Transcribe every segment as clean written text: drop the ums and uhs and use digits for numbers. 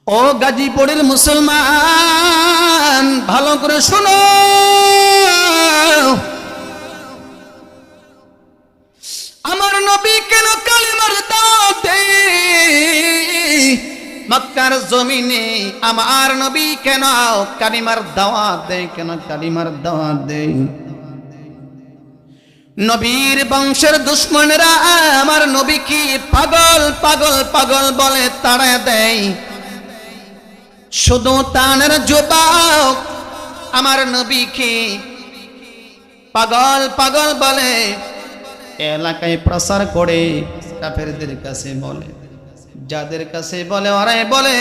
ও গাজীপুরের মুসলমান, ভালো করে শোনো। আমার নবী কেন কালিমার দাওয়াত দেয়? মক্কার জমিনে আমার নবী কেন কালিমার দাওয়াত দেয়? কেন কালিমার দাওয়াত দেয়? নবীর বংশের দুশ্মনেরা আমার নবীকে পাগল পাগল পাগল বলে তাড়া দেয়। শুধু তানের যুবক আমার নবীকে পাগল পাগল বলে এলাকায় প্রচার করে, কাফেরদের কাছে বলে, যাদের কাছে বলে ওরাই বলে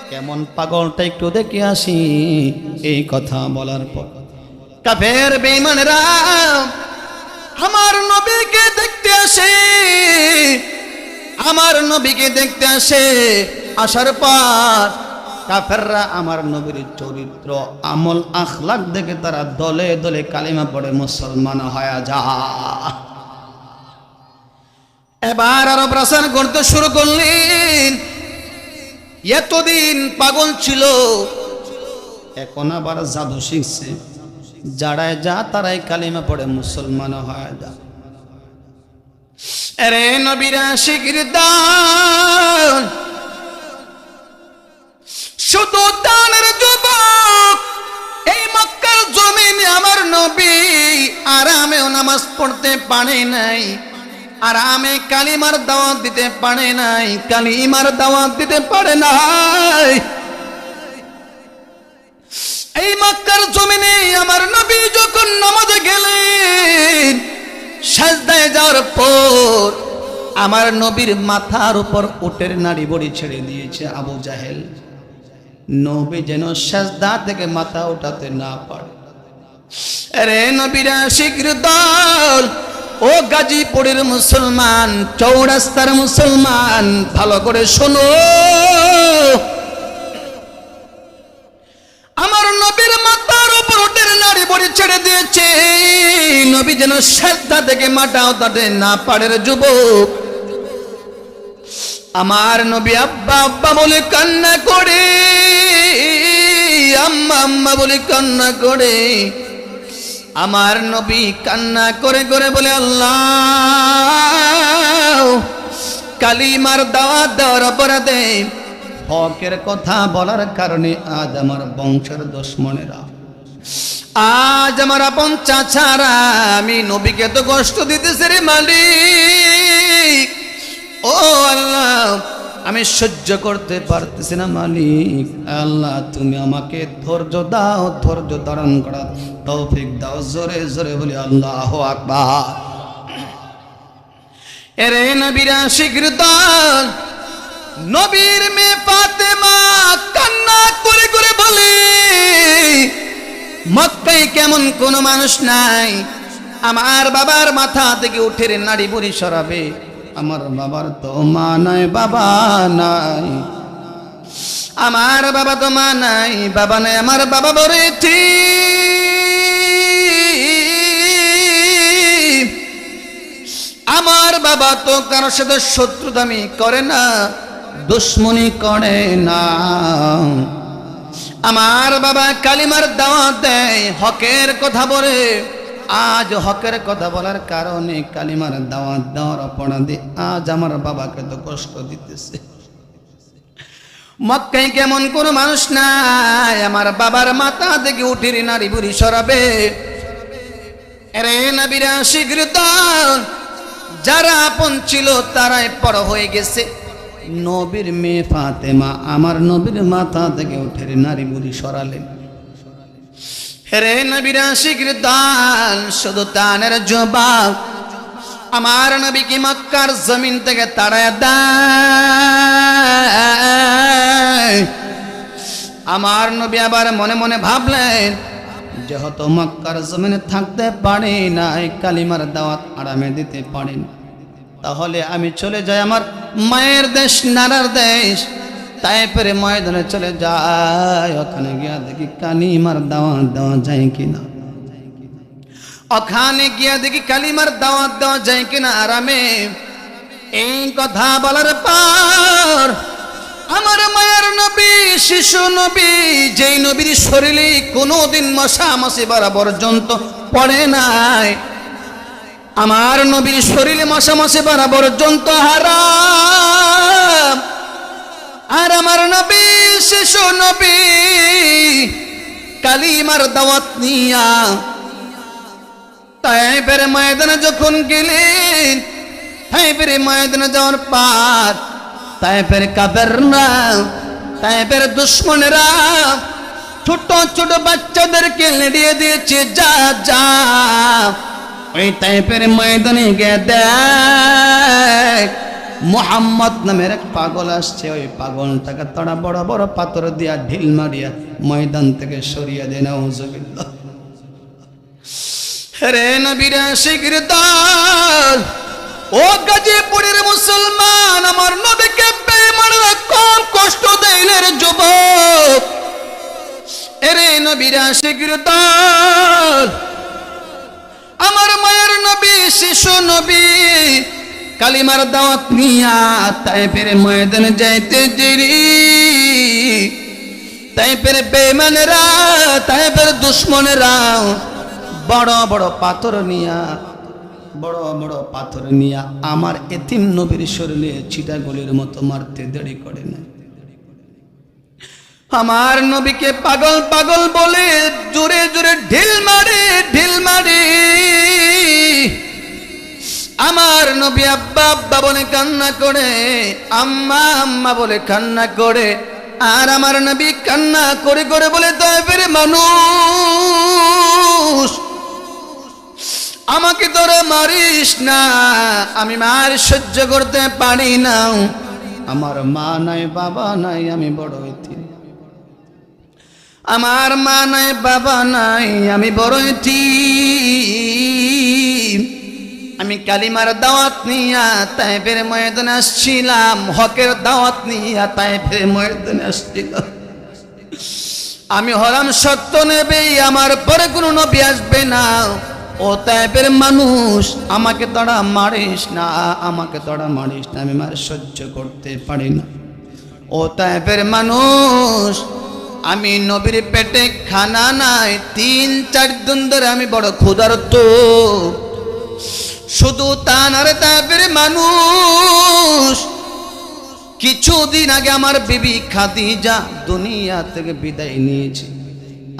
কেমন পাগলটা একটু দেখে আসি। এই কথা বলার পর কাফের বেঈমানেরা আমার নবীকে দেখতে আসে, আমার নবীকে দেখতে আসে। আসার পর কাফেররা আমার নবীর চরিত্র আমল আখলাক দেখে তারা দলে দলে কালিমা পড়ে মুসলমান হয়ে যায়। এবার আরো প্রচার করতে শুরু করলেন। এতদিন পাগল ছিল, এখন আবার জাদু শিখছে। যারাই যা তারাই কালিমা পড়ে মুসলমান হয়ে যায়। আরে নবীর আশিকের দান, শুধু দানের যুবক এই মক্কার জমিনে আমার নবী আরামেও নামাজ পড়তে পারে নাই, আরামে কালিমার দাওয়াত দিতে পারে নাই, কালিমার দাওয়াত দিতে পারে নাই। এই মক্কার জমিনে আমার নবী যখন নামাজে গেলেন, সাজদায় যাওয়ার পর আমার নবীর মাথার উপর উটের নাড়ি বড়ি ছেড়ে দিয়েছে আবু জাহেল। নবী যেন সাজদা থেকে মাথা উঠাতে না পারে। আরে নবীর আশিকের দল, ও গাজীপুরের মুসলমান, চৌরাস্তার মুসলমান, ভালো করে শোনো। আমার নবীর মাথার উপর উটের নাড়ি বড়ি ছেড়ে দিয়েছে, নবী যেন সাজদা থেকে মাথা উঠাতে না পারে। যুবক আমার নবী আব্বা আব্বা বলে কান্না করে, আম্মা আম্মা বলে কান্না করে। আমার নবী কান্না করে করে বলে আল্লাহ, কালিমার দাওয়াত দেওয়ার অপরাধে, হকের কথা বলার কারণে আজ আমার বংশের দুশমনেরা, আজ আমার আপন চাচারা আমি নবীকে তো কষ্ট দিতেছে রে মালিক। ও আল্লাহ, আমি সহ্য করতে পারতেছি না মালিক। আল্লাহ, তুমি আমাকে ধৈর্য দাও, ধৈর্য ধারণ করার তৌফিক দাও। জোরে জোরে বলি আল্লাহু আকবার। এরে নবীর আশিকের দল, নবীর মেয়ে ফাতেমা কান্না করে করে বলে, মক্কায় কেমন কোন মানুষ নাই আমার বাবার মাথা থেকে উঠে নাড়ি বুড়ি সরাবে। আমার বাবার তো মা নাই, বাবা নাই, আমার বাবা তো মা নাই, বাবা নাই, আমার বাবা বলে ঠিক, আমার বাবা তো কারোর সাথে শত্রুতামি করে না, দুশ্মনী করে না। আমার বাবা কালিমার দাওয়াত দেয়, হকের কথা বলে। আজ হকের কথা বলার কারণে কালিমার দাওয়াত দেওয়ার অপরাধে আজ আমার বাবাকে তো কষ্ট দিতেছে। মক্কায় কেমন কোন মানুষ নাই আমার বাবার মাথা থেকে উঠির নাড়ি বুড়ি সরাবে। আরে নবীর আশিকের দল, যারা আপন ছিল তারাই পর হয়ে গেছে। নবীর মেয়ে ফাতেমা আমার নবীর মাথা থেকে উঠে নারী বুড়ি সরালেন। হেরে নবীর আশিকের দল, শুধু তানের জবাব আমার নবীকে মক্কার জমিন থেকে তাড়ায় দেয়। আমার নবী আবার মনে মনে ভাবলেন, যেহেতু মক্কার জমিনে থাকতে পারি না, কালিমার দাওয়াত আরামে দিতে পারেন, তাহলে আমি চলে যাই আমার মায়ের দেশ, নানার দেশ তায়েফের ময়দানে চলে যায়। ওখানে গিয়া দেখি কালিমার দাওয়াত দেওয়া যায় কিনা, ওখানে গিয়া দেখি কালিমার দাওয়াত দেওয়া যায় কিনা আরামে। এই কথা বলার পর আমার মায়ের নবী শিশু নবী, যেই নবীর শরীরে কোনোদিন মশা মাছি বরাবর জন্তু পড়ে নাই, আমার নবীর শরীরে মশা মাছি বরাবর জন্তু হারাম। আর আমার নবী শিশু নবী কালিমার দাওয়াত নিয়া তাইফের ময়দানে যখন গেলেন, তাইফের ময়দানে যাওয়ার পর তাইফের কাফেররা, তাইফের দুশমনেরা ছোট ছোট বাচ্চাদেরকে লেড়িয়ে দিয়েছে, যা যা ওই তাইফের ময়দানে গিয়ে দেখ মুহাম্মদ নামের এক পাগল আসছে, ওই পাগলটাকে তারা বড় বড় পাথর দিয়া ঢিল মারিয়া ময়দান থেকে সরিয়ে দেয়। নাউজুবিল্লাহ। রে নবীর আশিকের দল, ও গাজীপুরের মুসলমান, আমার নবীকে বেঈমানরা কম কষ্ট দেইলে রে যুবক। রে নবীর আশিকের দল, আমার মায়ের নবী শিশু নবী কালিমার দাওয়াত নিয়া তাইফের ময়দানে যাইতে দেরি, তাইফের বেঈমানেরা, তাইফের দুশমনেরা বড় বড় পাথর নিয়া, বড় বড় পাথর নিয়া আমার এতিম নবীর শরীরে ছিটাগুলির মতো মারতে দেরি করে না। আমার নবীকে পাগল পাগল বলে জোরে জোরে ঢিল মারে, ঢিল মারে। আমার নবী আব্বা আব্বা বলে কান্না করে, আম্মা আম্মা বলে কান্না করে। আর আমার নবী কান্না করে করে বলে, তাইফের মানুষ আমাকে তোরা মারিস না, আমি মার সহ্য করতে পারি না। আমার মা নাই বাবা নাই, আমি বড় এতিম। আমার মা নাই বাবা নাই, আমি বড় এতিম। আমি কালিমার দাওয়াত নিয়া তাইফের ময়দানে আসছিলাম, হকের দাওয়াত নিয়া তাইফের ময়দানে আসছিলাম। আমি হলাম সত্য নবী, আমার পরে কোনো নবী আসবে না। ও তাইফের মানুষ আমাকে তোরা মারিস না, আমাকে তোরা মারিস না, আমি মার সহ্য করতে পারি না। ও তাইফের মানুষ, আমি নবীর পেটে খানা নাই, 3-4 দিন ধরে আমি বড় ক্ষুধার্ত। শুধু তা না রে তাইফের মানুষ, কিছুদিন আগে আমার বিবি খাদিজা দুনিয়া থেকে বিদায় নিয়েছে।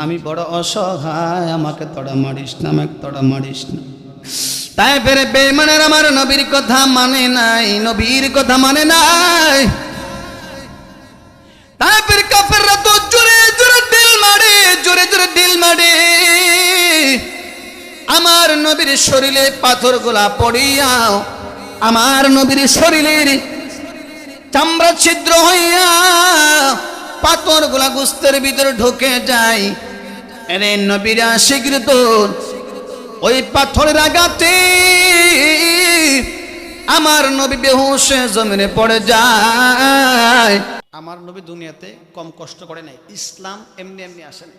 আমি বড় অসহায়, আমাকে তোরা মারিস না, আমাকে তোরা মারিস না। তাইফের বেঈমানের আমার নবীর কথা মানে নাই, নবীর কথা মানে নাই। তাইফের কাফেররা তো জোরে জোরে ঢিল মারে, জোরে জোরে ঢিল মারে। আমার নবীর শরীরে পাথরগুলা পড়িয়া, আমার নবীর শরীরের চামড়া ছিদ্র হইয়া পাথরগুলা গোস্তের ভিতরে ঢুকে যায়। এরে নবীর আশিকরা তো ওই পাথরের আঘাতে আমার নবী বেহুশ হয়ে জমিনে পড়ে যায়। আমার নবী দুনিয়াতে কম কষ্ট করে নাই, ইসলাম এমনি এমনি আসে না।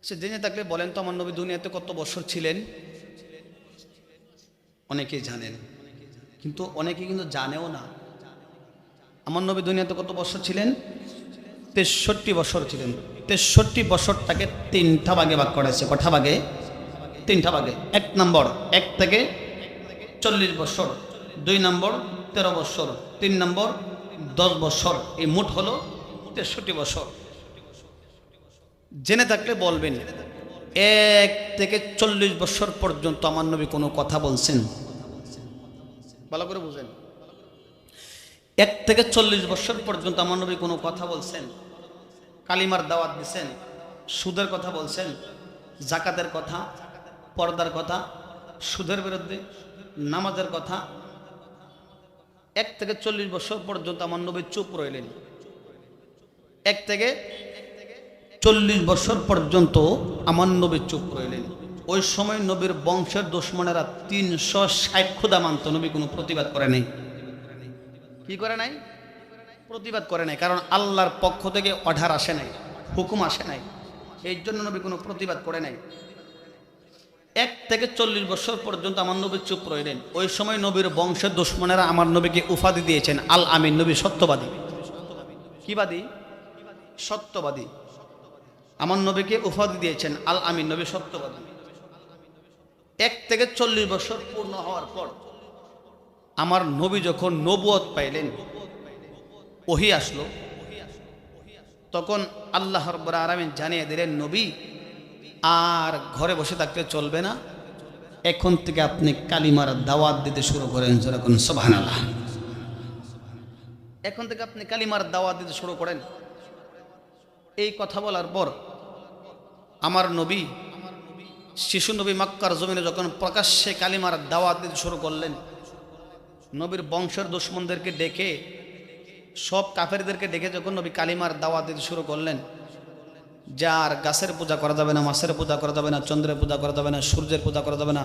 সে জেনে থাকলে বলেন তো, আমার নবী দুনিয়াতে কত বছর ছিলেন? অনেকেই জানেন, কিন্তু অনেকে কিন্তু জানেও না। আমার নবী দুনিয়াতে কত বছর ছিলেন? 63 বছর ছিলেন। 63 বছরটাকে 3টা ভাগে ভাগ করেছে। কটা ভাগে? 3টা ভাগে। 1 নম্বর 1 থেকে 40 বছর, 2 নম্বর 13 বছর, 3 নম্বর 10 বছর, এই মোট হলো 63 বছর। জেনে থাকলে বলবেন, 1 থেকে 40 বছর পর্যন্ত আমার নবী কোনো কথা বলছেন? ভালো করে বুঝেন। 1 থেকে 40 বছর পর্যন্ত আমার নবী কোনো কথা বলছেন? কালিমার দাওয়াত দিয়েছেন, সুদের কথা বলছেন, জাকাতের কথা, পর্দার কথা, সুদের বিরুদ্ধে, নামাজের কথা। 1 থেকে 40 বছর পর্যন্ত আমার নবী চুপ রইলেন। 1 থেকে 40 বছর পর্যন্ত আমার নবী চুপ রইলেন। ওই সময় নবীর বংশের দুশমনেরা 360 খোদা মানত, নবী কোনো প্রতিবাদ করে নাই। কি করে নাই? প্রতিবাদ করে নাই, কারণ আল্লাহর পক্ষ থেকে অর্ডার আসে নাই, হুকুম আসে নাই, এই জন্য নবী কোনো প্রতিবাদ করে নাই। 1 থেকে 40 বছর পর্যন্ত আমার নবী চুপ রইলেন। ওই সময় নবীর বংশের দুশমনেরা আমার নবীকে উপাধি দিয়েছেন আল আমিন, নবী সত্যবাদী। কি বাদী? সত্যবাদী। আমার নবীকে উপাধি দিয়েছেন আল আমিন, নবী সত্যবাদী। 1 থেকে 40 বছর পূর্ণ হওয়ার পর আমার নবী যখন নবুয়ত পাইলেন, ওহী আসলো, তখন আল্লাহ রাব্বুল আলামিন জানিয়ে দিলেন, নবী আর ঘরে বসে থাকতে চলবে না, এখন থেকে আপনি কালিমার দাওয়াত দিতে শুরু করেন। যেরকম সুবহানাল্লাহ। এখন থেকে আপনি কালিমার দাওয়াত দিতে শুরু করেন। এই কথা বলার পর আমার নবী, শিশু নবী মক্কার জমিনে যখন প্রকাশ্যে কালিমার দাওয়াত দিতে শুরু করলেন, নবীর বংশের দুশমনদেরকে ডেকে, সব কাফেরদেরকে ডেকে যখন নবী কালিমার দাওয়াত দিতে শুরু করলেন, যার গাছের পূজা করা যাবে না, মাছের পূজা করা যাবে না, চন্দ্রের পূজা করা যাবে না, সূর্যের পূজা করা যাবে না,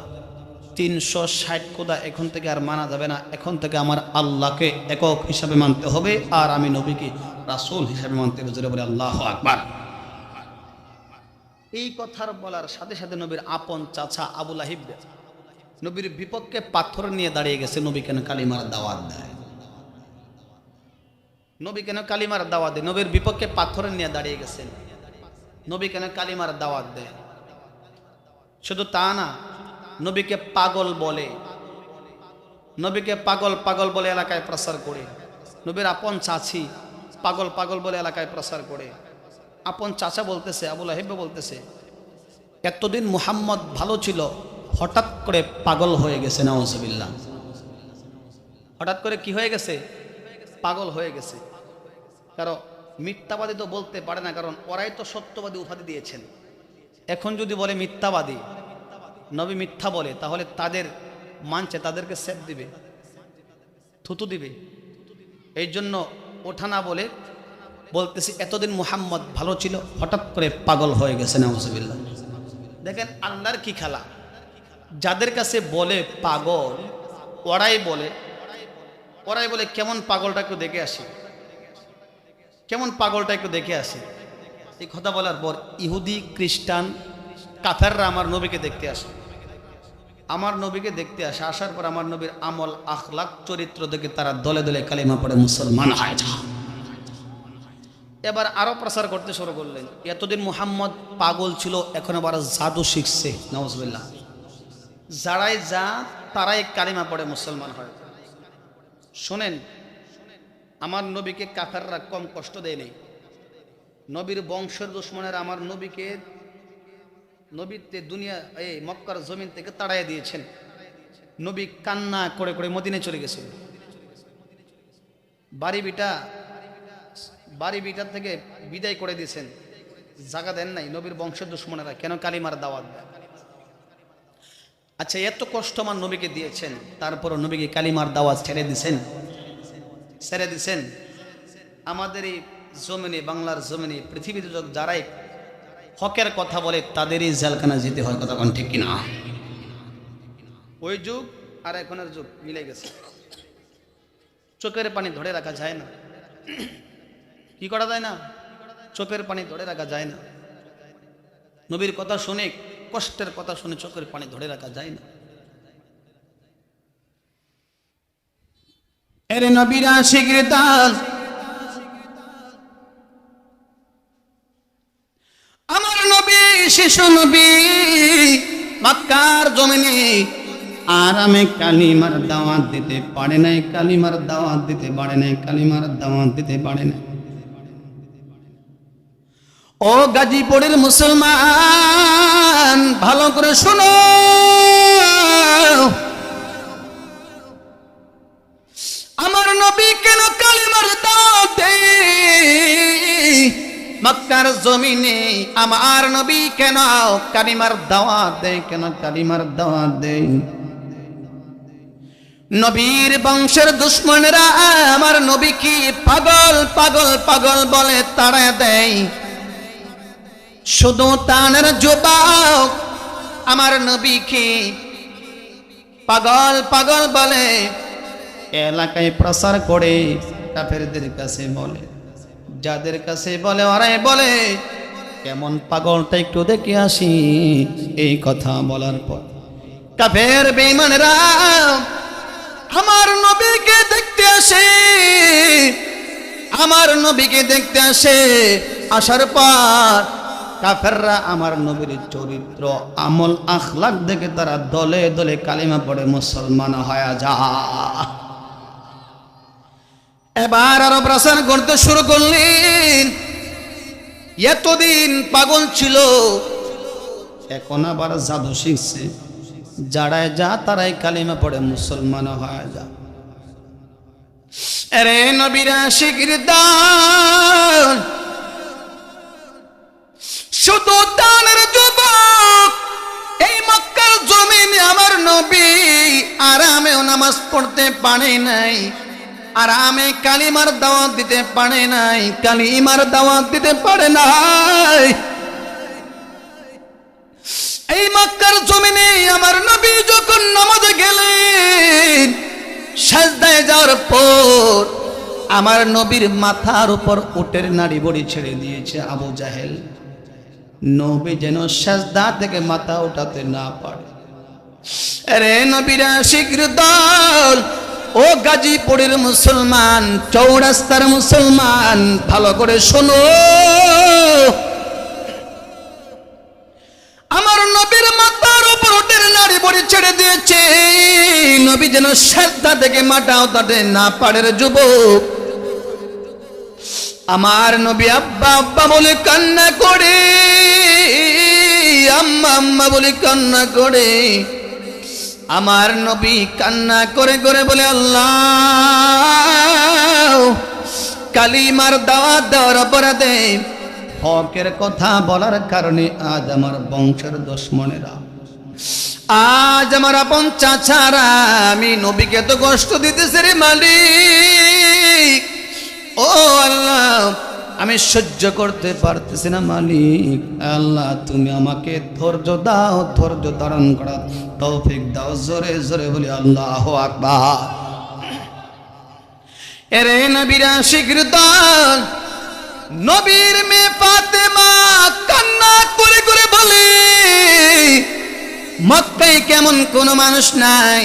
360 খোদা এখন থেকে আর মানা যাবে না, এখন থেকে আমার আল্লাহকে একক হিসাবে মানতে হবে, আর আমি নবীকে রাসূল হিসাবে মানতে হবে। জোরে বলে আল্লাহু আকবার। এই কথার বলার সাথে সাথে নবীর আপন চাচা আবু লাহিব নবীর বিপক্ষে পাথর নিয়ে দাঁড়িয়ে গেছে। নবী কেন কালিমার দাওয়াত দেয়? নবী কেন কালিমার দাওয়াত দেয়? নবীর বিপক্ষে পাথর নিয়ে দাঁড়িয়ে গেছেন। নবী কেন কালিমার দাওয়াত দেয়? শুধু তা না, নবীকে পাগল বলে, নবীকে পাগল পাগল বলে এলাকায় প্রচার করে। নবীর আপন চাচি পাগল পাগল বলে এলাকায় প্রচার করে। আপন চাচা বলতেছে, আবু লাহিব বলতেছে, এতদিন মুহাম্মদ ভালো ছিল, হঠাৎ করে পাগল হয়ে গেছে। নাউজুবিল্লাহ। হঠাৎ করে কি হয়ে গেছে? পাগল হয়ে গেছে। কারণ মিথ্যাবাদী তো বলতে পারে না, কারণ ওরাই তো সত্যবাদী উপাধি দিয়েছেন। এখন যদি বলে মিথ্যাবাদী, নবী মিথ্যা বলে, তাহলে তাদের মানছে, তাদেরকে সেফ দিবে, থুতু দিবে। এই জন্য ওঠা না বলে বলতেছি, এতদিন মুহাম্মদ ভালো ছিল, হঠাৎ করে পাগল হয়ে গেছে। নাউজুবিল্লাহ। দেখেন আল্লাহর কি খেলা। যাদের কাছে বলে পাগল, ওরাই বলে কেমন পাগলটা একটু দেখে আসি, কেমন পাগলটা একটু দেখে আসি। এই কথা বলার পর ইহুদি, খ্রিস্টান, কাফেররা আমার নবীকে দেখতে আসে। আমার নবীকে দেখতে আসে, আসার পর আমার নবীর আমল, আখলাক, চরিত্র দেখে তারা দলে দলে কালিমা পড়ে মুসলমান হয়। এবার আরো প্রচার করতে শুরু করলেন। এতদিন মুহাম্মদ পাগল ছিল, এখন আবার জাদু শিখছে। নাউজুবিল্লাহ। যারাই যা তারাই কালিমা পড়ে মুসলমান হয়। শোনেন, আমার নবীকে কাফেররা কম কষ্ট দেয়নি। নবীর বংশের দুশমনেরা আমার নবীকে নবীতে দুনিয়া এই মক্কার জমিন থেকে তাড়াইয়া দিয়েছেন। নবী কান্না করে করে মদিনায় চলে গেছিল। বাড়ি বিটা থেকে বিদায় করে দিয়েছেন, জায়গা দেন নাই। নবীর বংশের দুশমনেরা কেন কালিমার দাওয়াত দেয়? আচ্ছা, এত কষ্ট আমার নবীকে দিয়েছেন, তারপরও নবীকে কালিমার দাওয়াত ছেড়ে দিছেন। আমাদের এই জমিনে, বাংলার জমিনে, পৃথিবীতে যারাই হকের কথা বলে তাদেরই জেলখানা যেতে হয়। কথা কোন ঠিক কিনা? ওই যুগ আর এখনের যুগ মিলে গেছে। চোখের পানি ধরে রাখা যায় না। কি করা যায় না? চোখের পানি ধরে রাখা যায় না। নবীর কথা শুনে, কষ্টের কথা শুনে চোখের পানি ধরে রাখা যায় না। এর নবীর আশিকের তাল, আমার নবী, শিশু নবী মক্কার জমিনে আরামে কালিমার দাওয়াত দিতে পারে নাই, কালিমার দাওয়াত দিতে পারে নাই, কালিমার দাওয়াত দিতে পারে নাই। ও গাজীপুরের মুসলমান, ভালো করে শোনো। আমার নবী কেন কালিমার দাওয়াত দেয় মক্কার জমিনে? আমার নবী কেন কালিমার দাওয়াত দেয়? কেন কালিমার দাওয়াত দেয়? নবীর বংশের দুশমনেরা আমার নবী কি পাগল পাগল পাগল বলে তাড়া দেয়। শুধু তানের যুবক আমার নবীকে পাগল পাগল বলে এলাকায় প্রচার করে, কাফেরদের কাছে বলে, যাদের কাছে বলে ওরাই বলে কেমন পাগলটা একটু দেখে আসি। এই কথা বলার পর কাফের বেঈমানেরা আমার নবীকে দেখতে আসে। আমার নবীকে দেখতে আসে। আসার পর কাফেররা আমার নবীর চরিত্র আমল আখলাক দেখে তারা দলে দলে কালিমা পড়ে মুসলমান হয়ে যায়। এবার আরো প্রচার করতে শুরু করলেন। এতদিন পাগল ছিল, এখন আবার জাদু শিখছে। যারাই যা তারাই কালিমা পড়ে মুসলমান হয়ে যা। আরে নবীরা শিখির দান, শুধু দানের যুবক। এই মক্কার জমিনে আমার নবী আরামেও নামাজ পড়তে পারে নাই, আরামে কালিমার দাওয়াত দিতে পারে নাই, কালিমার দাওয়াত দিতে পারে নাই। এই মক্কার জমিনে আমার নবী যখন নামাজে গেলেন, সাজদায় যাওয়ার পর আমার নবীর মাথার উপর উটের নাড়ি বড়ি ছেড়ে দিয়েছে আবু জাহেল। নবী যেন সাজদা থেকে মাথা উঠাতে না পারে। আরে নবীরা শিখির দল, ও গাজীপুরের মুসলমান, চৌরাস্তার মুসলমান, ভালো করে শোনো। আমার নবীর মাথার উপর উটের নাড়ি বড়ি ছেড়ে দিয়েছে, নবী যেন সাজদা থেকে মাথা উঠাতে না পারে। যুবক, আমার নবী আব্বা আব্বা বলে কান্না করে, আম্মা আম্মা বলে কান্না করে। আমার নবী কান্না করে করে বলে, আল্লাহ, কালিমার দাওয়াত দেওয়ার অপরাধে, হকের কথা বলার কারণে আজ আমার বংশের দুশমনেরা, আজ আমার আপন চাচারা আমি নবীকে তো কষ্ট দিতেছে রে মালিক। ও আল্লাহ, আমি সহ্য করতে পারতেছি না মালিক। আল্লাহ, তুমি আমাকে ধৈর্য দাও, ধৈর্য ধারণ করা তৌফিক দাও। জোরে জোরে বলি আল্লাহু আকবার। এরে নবীরা শিখির দল, নবীর মেয়ে ফাতেমা কান্না করে করে বলে, মক্কায় কেমন কোন মানুষ নাই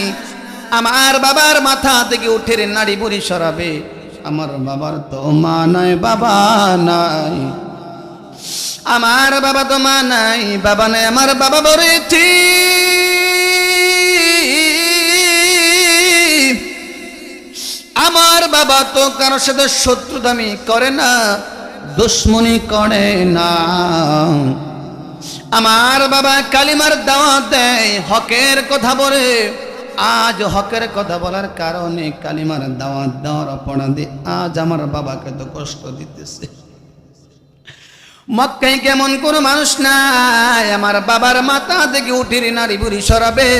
আমার বাবার মাথা থেকে উঠের নাড়ি বুড়ি সরাবে। আমার বাবার তো মা নাই, বাবা নাই, আমার বাবা তো মা নাই, বাবা নাই, আমার বাবা বলেছি আমার বাবা তো কারোর সাথে শত্রুতামি করে না, দুশ্মনী করে না। আমার বাবা কালিমার দাওয়াত দেয়, হকের কথা বলে। আজ হকের কথা বলার কারণে কালিমার দাওয়াত দেওয়ার অপরাধে আজ আমার বাবাকে তো কষ্ট দিতেছে। মক্কায় কেমন কোন মানুষ নাই আমার বাবার মাথা থেকে উঠির নাড়ি বুড়ি সরাবে।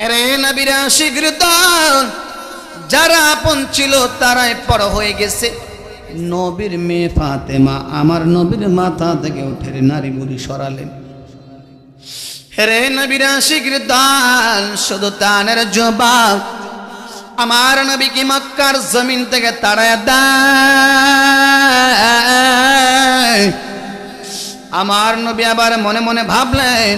এরে নবীরা শিখির দল, যারা আপন ছিল তারাই পর হয়ে গেছে। নবীর মেয়ে ফাতেমা আমার নবীর মাথা থেকে উঠের নাড়ি বুড়ি সরালেন। হেরে নবীরা শিখির দল, শুধু তানের জবাব, আমার নবী কি মক্কার জমিন থেকে তাড়ায় দেয়। আমার নবী আবার মনে মনে ভাবলেন,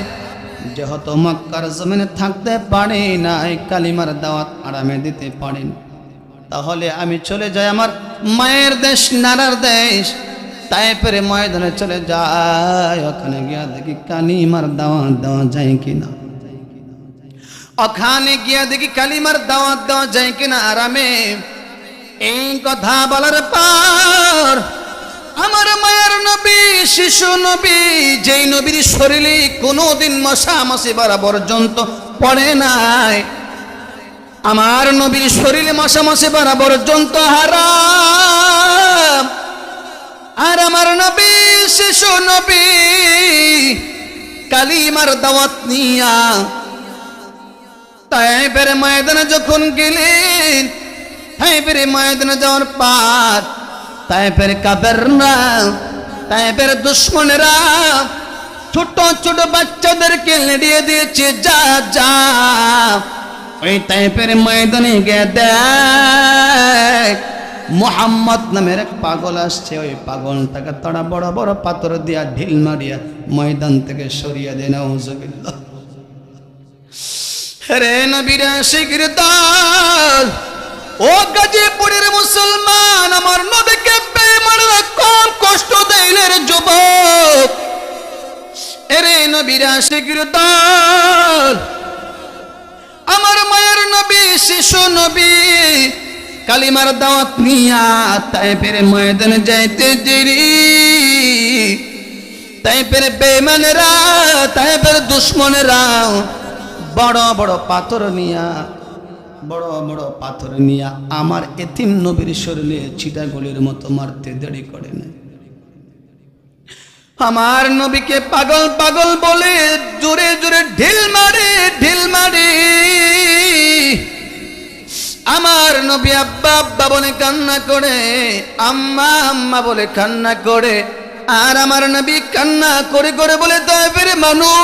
যেহেতু মক্কার জমিনে থাকতে পারি না, কালিমার দাওয়াত আরামে দিতে পারেন, তাহলে আমি চলে যাই আমার মায়ের দেশ, নানার দেশ তায়েফের ময়দানে চলে যায়। ওখানে গিয়া দেখি কালিমার দাওয়াত দেওয়া যায় কিনা, ওখানে গিয়া দেখি কালিমার দাওয়াত দেওয়া যায় কিনা আরামে। এই কথা বলার পর আমার মায়ের নবী, শিশু নবী, যেই নবীর শরীরে কোনোদিন মশা মাছি বরাবর পর্যন্ত পড়ে নাই, আমার নবীর শরীরে মশা মাছি বরাবর পর্যন্ত হারাম। আর আমার নবী, শিশু নবী, কালিমার দাওয়াত নিয়া তায়েফের ময়দানে যখন গেলেন, তায়েফের ময়দানে যাওয়ার পর তায়েফের কাফেররা, তায়েফের দুশমনেরা ছোট ছোট বাচ্চাদেরকে লেড়িয়ে দিয়েছে, যা যা ওই তায়েফের ময়দানে গিয়ে দেখ মুহাম্মদ নামের এক পাগল আসছে। ওই পাগলটাকে তারা বড় বড় পাথর দিয়া ঢিল মারিয়া ময়দান থেকে সরিয়ে দেয়। নাউযুবিল্লাহ। রে নবীরা শিখির দল, ও গাজীপুরের মুসলমান, আমার নবীকে বেঈমানরা কম কষ্ট দেইলে রে যুবক। এরে নবীর আশিকের দল, আমার মায়ের নবী, শিশু নবী, কালিমার দাওয়াত নিয়া তায়েফের ময়দানে যাইতে দেরি। তায়েফের বেঈমানেরা, তায়েফের দুশমনেরা বড় বড় পাথর নিয়া, বড় বড় পাথর নিয়া আমার এতিম নবীর শরীরে ছিটাগুলির মতো মারতে দেরি করে না। আমার নবীকে পাগল পাগল বলে জোরে জোরে ঢিল মারে, ঢিল মারে। আমার নবী আব্বা আব্বা বলে কান্না করে, আম্মা আম্মা বলে কান্না করে। আর আমার নবী কান্না করে করে বলে, তায়েফের মানুষ,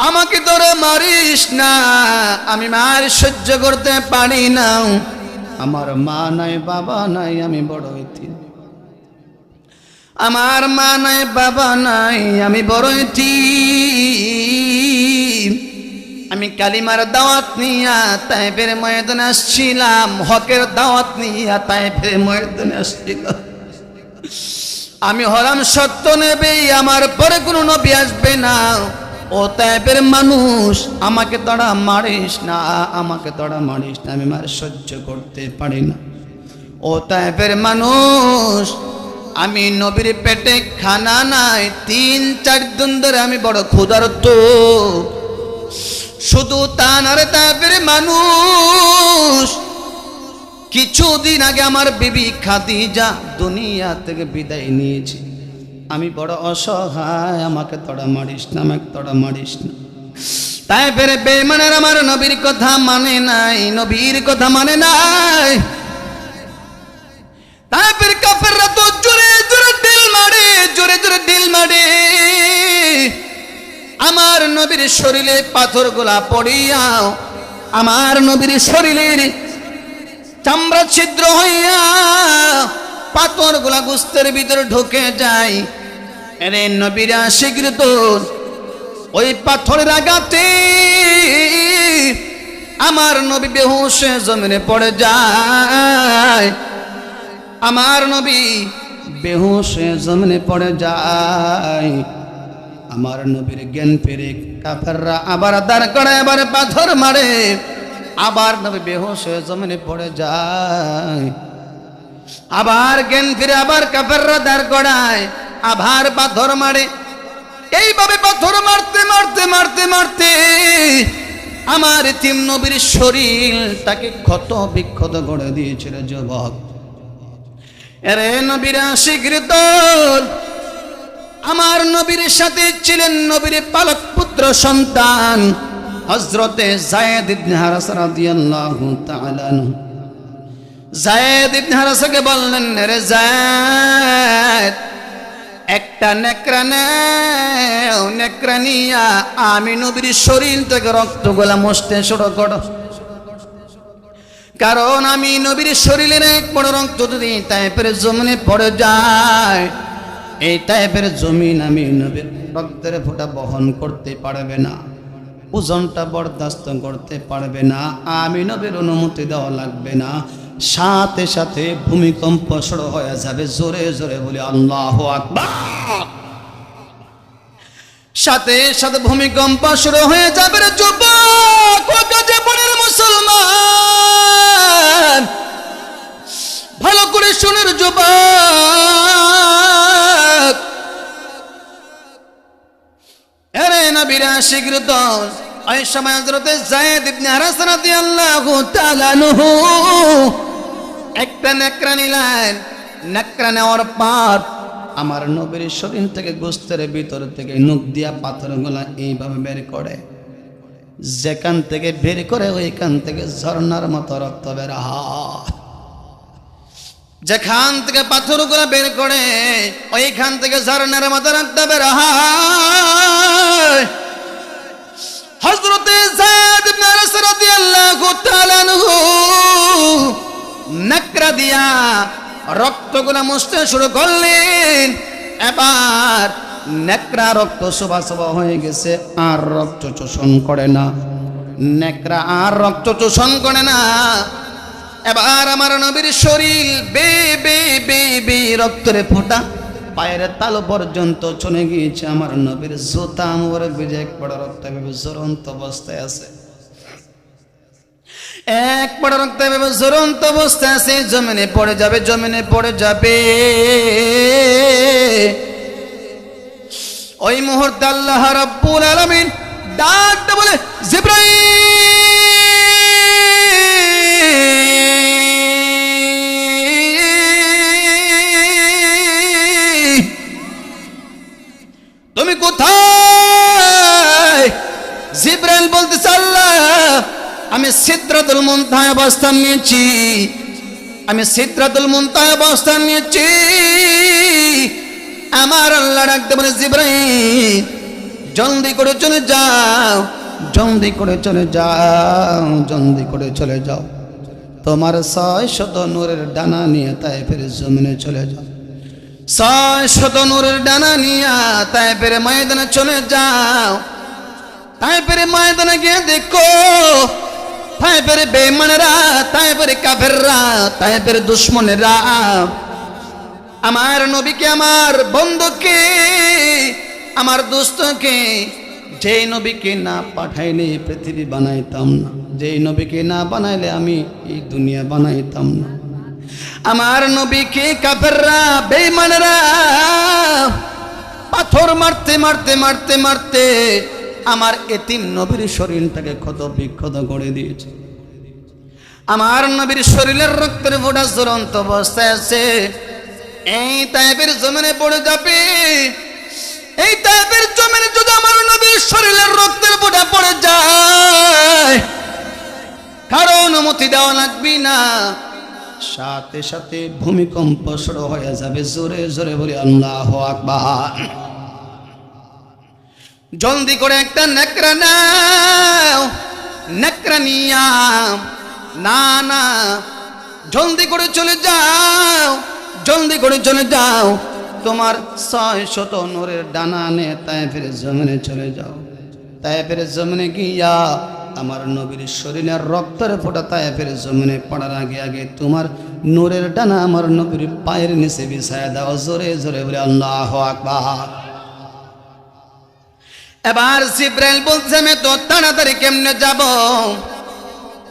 আমাকে তোরা মারিস না, আমি মার সহ্য করতে পারি না। আমার মা নাই, বাবা নাই, আমি বড় এতিম। আমার মা নাই, বাবা নাই, আমি বড় এতিম। আমি কালিমার দাওয়াত নিয়া তায়েফের ময়দানে আসছিলাম, হকের দাওয়াত নিয়া তায়েফের ময়দানে আসছিলাম। আমি হলাম সত্য নবী, আমার পরে কোনো নবী আসবে না। ও তায়েফের মানুষ, আমাকে তোরা মারিস না, আমাকে তোরা মারিস না, আমি মার সহ্য করতে পারি না। ও তায়েফের মানুষ, আমি নবীর পেটে খানা নাই, 3-4 দিন ধরে আমি বড় ক্ষুধার্ত। শুধু তা না রে তায়েফের মানুষ, কিছুদিন আগে আমার বিবি খাদিজা দুনিয়া থেকে বিদায় নিয়েছে। আমি বড় অসহায়, আমাকে তোরা মারিস না, আমাকে তোরা মারিস না। তায়েফের বেঈমানেরা আমার নবীর কথা মানে নাই, নবীর কথা মানে নাই। তায়েফের কাফেররা তো জোরে জোরে ঢিল মারে, জোরে জোরে ঢিল মারে। আমার নবীর শরীরে পাথরগুলা পড়িয়া, আমার নবীর শরীরের চামড়া ছিদ্র হইয়া পাথরগুলা গোস্তের ভিতরে ঢুকে যায়। এরে নবীর আশিকের দোল, ওই পাথরের আঘাতে আমার নবী বেহুশ হয়ে জমিনে পড়ে যায়। আমার নবী বেহুশ হয়ে জমিনে পড়ে যায়। আমার নবীর জ্ঞান ফিরে কাফেররা আবার দাঁড় করে, আবার পাথর মারে। আবার নবী বেহুশ হয়ে জমিনে পড়ে যায়। আবার জ্ঞান ফিরে, আবার কাফেররা দাঁড় করায়, আবার পাথর মারে। এইভাবে পাথর মারতে মারতে মারতে মারতে আমার এতিম নবীর শরীরটাকে ক্ষত বিক্ষত করে দিয়েছিল যুবক। এরে নবীর আশিকের দল, আমার নবীর সাথে ছিলেন নবীর পালক পুত্র সন্তান হযরতে যায়েদ ইবনে হারেসা রাদিয়াল্লাহু তাআলা আনহু। যায়েদ ইবনে হারেসাকে বললেন, রে যায়েদ, একটা নেকড়া নেও, নেকড়া নিয়া আমি নবীর শরীর থেকে রক্তগুলা মুছতে শুরু করো। কারণ আমি নবীর শরীরের এক বড় রক্ত যদি তায়েফের জমিনে পড়ে যায়, এই তায়েফের জমিন আমি নবীর রক্তের ফোঁটা বহন করতে পারবে না, ওজনটা বরদাস্ত করতে পারবে না। আমি নবীর অনুমতি দেওয়া লাগবে না, সাথে সাথে ভূমিকম্প শুরু হয়ে যাবে। জোরে জোরে বলি আল্লাহু আকবার। সাথে সাথে ভূমিকম্প শুরু হয়ে যাবে রে যুবক, ও গাজীপুরের মুসলমান, ভালো করে শুনে রে যুবক। আরে নবীর আশিকের দল, ওই সময় হযরতে যায়েদ ইবনে হারেসা রাদিয়াল্লাহু তাআলা আনহু একটা নেকড়া নিলেন। নেকড়া নেওয়ার পর আমার নবীর শরীর থেকে গোস্তের ভিতর থেকে নখ দিয়া পাথরগুলা এইভাবে বের করে। যেখান থেকে বের করে ওইখান থেকে ঝর্ণার মতো রক্ত বের হয়। যেখান থেকে পাথরগুলা বের করে ওইখান থেকে ঝর্ণার মতো রক্ত বের হয়। হযরতে যায়েদ ইবনে হারেসা রাদিয়াল্লাহু তাআলা আনহু নেকড়া দিয়া রক্তগুলা মুছতে শুরু করলেন। এবার নেকড়া রক্ত শোভা শোভা হয়ে গেছে, আর রক্ত শোষণ করে না। নেকড়া আর রক্ত চোষণ করে না। এবার আমার নবীর শরীর বে বে বে বে রক্তের ফোঁটা পায়ের তালু পর্যন্ত চলে গিয়েছে। আমার নবীর জুতা মোর ভিজে একবার রক্ত জ্বলন্ত অবস্থায় আছে, একবার রক্ত জ্বলন্ত অবস্থায় আছে। জমিনে পড়ে যাবে, জমিনে পড়ে যাবে। ওই মুহূর্তে আল্লাহ রাব্বুল আলামিন ডাকতে বলে, জিবরাইল তুমি কোথায়? জিবরাইল বলতেছে, আল্লাহ আমি সিদরাতুল মুনতাহায় অবস্থান নিয়েছি, আমি সিদরাতুল মুনতাহায় অবস্থান নিয়েছি। আমার আল্লাহ ডাকতে বলে, জিবরাইল জলদি করে চলে যাও, জলদি করে চলে যাও, জলদি করে চলে যাও। তোমার 600 নূরের ডানা নিয়ে তায়েফের জমিনে চলে যাও, 600 নূরের ডানা নিয়ে তায়েফের ময়দানে চলে যাও। তায়েফের ময়দানে গিয়ে দেখো তায়েফের বেঈমানেরা, তায়েফের কাফেররা, তায়েফের দুশমনেরা আমার নবীকে, আমার বন্ধুকে, আমার দোস্তকে, যেই নবীকে না পাঠাইলে পৃথিবী বানাইতাম না, যেই নবীকে না বানাইলে আমি এই দুনিয়া বানাইতাম না। আমার নবীকে কাফেররা, বেঈমানেরা পাথর মারতে মারতে মারতে মারতে আমার এতিম নবীর শরীরটাকে ক্ষত বিক্ষত করে দিয়েছে। আমার নবীর শরীরের রক্তের ফোঁটা জ্বলন্ত অবস্থায় আছে। এই তায়েফের জমিনে পড়ে যাবে, এই তায়েফের জমিনে যদি আমার নবীর শরীরের রক্তের ফোঁটা পড়ে যায়, কারো অনুমতি দেওয়া লাগবে না, সাথে সাথে ভূমিকম্প শুরু হয়ে যাবে। জোরে জোরে বলি আল্লাহু আকবার। জলদি করে একটা নেকড়া নাও, নেকড়া নিয়া না না জলদি করে চলে যাও, জলদি করে চলে যাও। তোমার 600 নূরের ডানা নিয়ে তায়েফের জমিনে চলে যাও। তায়েফের জমিনে গিয়া আমার নবীর শরীরের রক্তের ফোঁটা তায়েফের জমিনে পড়ার আগে আগে তোমার নূরের ডানা আমার নবীর পায়ের নিচে বিছায়া দাও। জোরে জোরে বলে আল্লাহু আকবার। এবার জিবরাইল বলছে, আমি তো তাড়াতাড়ি কেমনে যাব,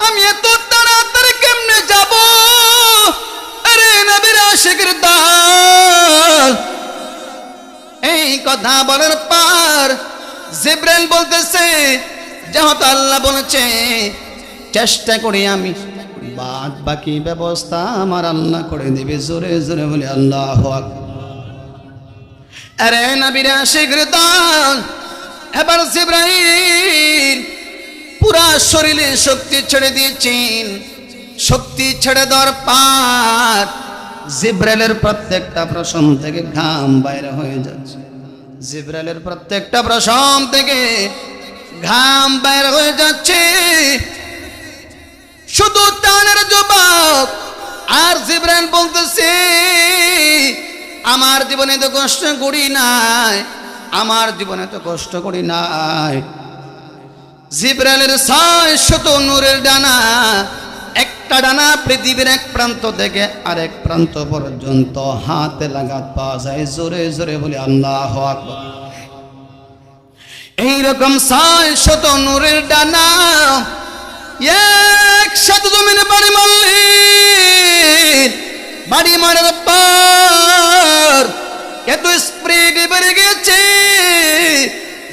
আমি এত তাড়াতাড়ি কেমনে যাব? আরে নবীর আশিকের দল। এই কথা বলার পর জিবরাইল বলতেছে, যেহেতু আল্লাহ বলেছে চেষ্টা করি আমি, বাদ বাকি ব্যবস্থা আমার আল্লাহ করে দিবে। জোরে জোরে বলে আল্লাহু আকবার। আরে নবীর আশিকের দল। এবার জিবরাইল পুরা শরীরে শক্তি ছেড়ে দিয়েছেন। শক্তি ছেড়ে দেওয়ার পর জিবরাইলের প্রত্যেকটা প্রশম থেকে ঘাম বাইরে হয়ে যাচ্ছে। জিবরাইলের প্রত্যেকটা প্রশম থেকে ঘাম বাইর হয়ে যাচ্ছে। শুধু টানের জবাব। আর জিবরাইল বলতেছে, আমার জীবনে তো কষ্ট করি নাই, আমার জীবনে তো কষ্ট করি নাই। জিবরাইলের 600 নূরের ডানা, একটা ডানা পৃথিবীর এক প্রান্ত থেকে আরেক প্রান্ত পর্যন্ত হাতে লাগাত পাওয়া যায়। জোরে জোরে বলি আল্লাহু আকবার। এইরকম 600 নূরের ডানা একসাথে জমিনে বাড়ি মারলে, বাড়ি মারার পর এত স্পিডে বেড়ে গেছে।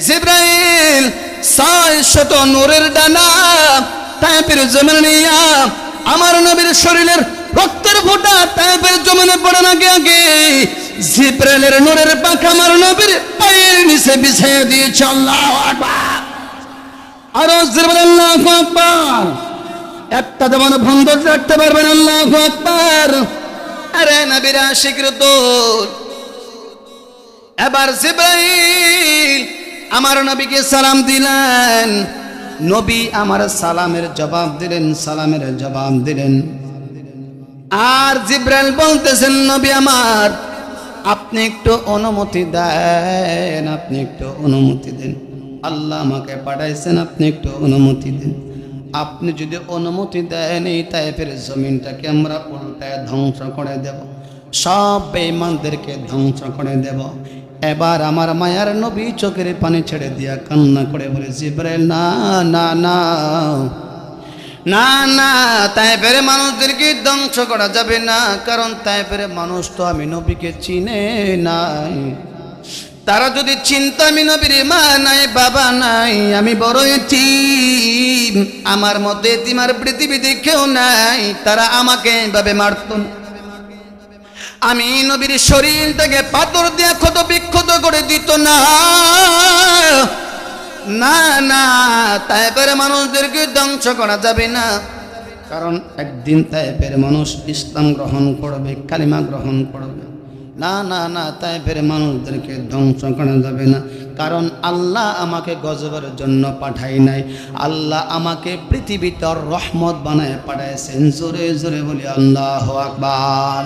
জিবরাইল 600 নূরের ডানা তায়েফের জমিনে নিয়া আমার নবীর শরীরের রক্তের ফোঁটা তায়েফের জমিনে পড়ার আগে আগে জিবরাইলের নূরের পাখা আমার নবীর পায়ের নিচে বিছিয়ে দিয়েছে। আল্লাহু আকবার। আরো জোরে আল্লাহু আকবার। একটা দেওয়ান বন্ধ রাখতে পারবেন। আল্লাহু আকবার। আরে নবীর আশিকের দল। এবার জিবরাইল আমার নবীকে সালাম দিলেন। নবী আমার সালামের জবাব দিলেন, সালামের জবাব দিলেন। আর জিবরাইল বলতেছেন, নবী আমার আপনি একটু অনুমতি দেন, আপনি একটু অনুমতি দেন। আল্লাহ আমাকে পাঠাইছেন, আপনি একটু অনুমতি দেন। আপনি যদি অনুমতি দেন এই তায়েফের জমিনটাকে আমরা উল্টায় ধ্বংস করে দেব, সব বেঈমানদেরকে ধ্বংস করে দেব। এবার আমার মায়ার নবী চোখের পানি ছেড়ে দিয়া কান্না করে বলে, জিবরাইল না না না না না, তায়েফের মানুষদেরকে ধ্বংস করা যাবে না, কারণ তায়েফের মানুষ তো আমি নবীকে চিনে নাই। তারা যদি চিন্তা আমি নবীর মা নাই বাবা নাই, আমি বড় এতিম, আমার মধ্যে এতিম আর পৃথিবীতে কেউ নাই, তারা আমাকে এভাবে মারত না। আমি নবীর শরীরটাকে পাথর দিয়ে ক্ষত বিক্ষত করে দিত না। না না, তায়েফের মানুষদেরকে ধ্বংস করা যাবে না, কারণ একদিন তায়েফের মানুষ ইসলাম গ্রহণ করবে, কালিমা গ্রহণ করবে। না না না, তায়েফের মানুষদেরকে ধ্বংস করা যাবে না, কারণ আল্লাহ আমাকে গজবের জন্য পাঠাই নাই, আল্লাহ আমাকে পৃথিবীতে রহমত বানায় পাঠাইছেন। জোরে জোরে বলি আল্লাহু আকবার।